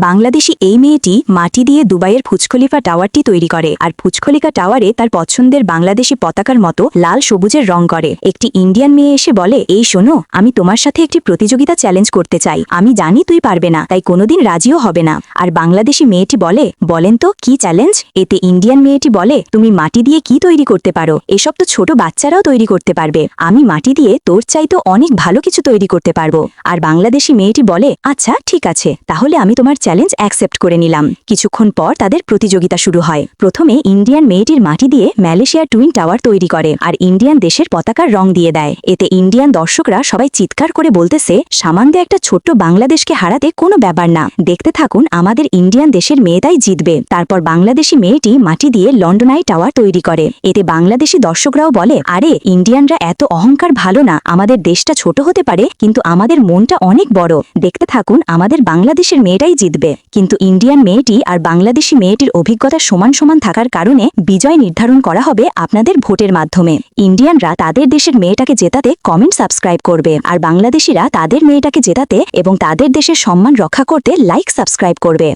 বাংলাদেশি এই মেয়েটি মাটি দিয়ে দুবাইয়ের বুর্জ খলিফা টাওয়ারটি তৈরি করে আর বুর্জ খলিফা টাওয়ারে তার পছন্দের বাংলাদেশি পতাকার মতো লাল সবুজের রং করে। একটি ইন্ডিয়ান মেয়ে এসে বলে, এই শোনো, আমি তোমার সাথে একটি প্রতিযোগিতা চ্যালেঞ্জ করতে চাই। আমি জানি তুই পারবে না, তাই কোনোদিন রাজিও হবে না। আর বাংলাদেশি মেয়েটি বলে, বলেন তো কি চ্যালেঞ্জ? এতে ইন্ডিয়ান মেয়েটি বলে, তুমি মাটি দিয়ে কি তৈরি করতে পারো? এসব তো ছোট বাচ্চারাও তৈরি করতে পারবে। আমি মাটি দিয়ে তোর চাইতো অনেক ভালো কিছু তৈরি করতে পারবো। আর বাংলাদেশি মেয়েটি বলে, আচ্ছা ঠিক আছে, তাহলে আমি তোমার চ্যালেঞ্জ অ্যাকসেপ্ট করে নিলাম। কিছুক্ষণ পর তাদের প্রতিযোগিতা শুরু হয়। প্রথমে ইন্ডিয়ান মেয়েটির মাটি দিয়ে মালয়েশিয়ার টুইন টাওয়ার তৈরি করে আর ইন্ডিয়ান দেশের পতাকার রং দিয়ে দেয়। এতে ইন্ডিয়ান দর্শকরা সবাই চিৎকার করে বলতেছে, সামান্য একটা ছোট্ট বাংলাদেশকে হারাতে কোনো ব্যাপার না, দেখতে থাকুন, আমাদের ইন্ডিয়ান দেশের মেয়েটাই জিতবে। তারপর বাংলাদেশি মেয়েটি মাটি দিয়ে লন্ডন আই টাওয়ার তৈরি করে। এতে বাংলাদেশি দর্শকরাও বলে, আরে ইন্ডিয়ানরা এত অহংকার ভালো না, আমাদের দেশটা ছোট হতে পারে কিন্তু আমাদের মনটা অনেক বড়, দেখতে থাকুন, আমাদের বাংলাদেশের মেয়েটাই জিতবে। কিন্তু ইন্ডিয়ান মেয়েটি আর বাংলাদেশি মেয়েটির অভিজ্ঞতা সমান সমান থাকার কারণে বিজয় নির্ধারণ করা হবে আপনাদের ভোটের মাধ্যমে। ইন্ডিয়ানরা তাদের দেশের মেয়েটাকে জেতাতে কমেন্ট সাবস্ক্রাইব করবে আর বাংলাদেশিরা তাদের মেয়েটাকে জেতাতে এবং তাদের দেশের সম্মান রক্ষা করতে লাইক সাবস্ক্রাইব করবে।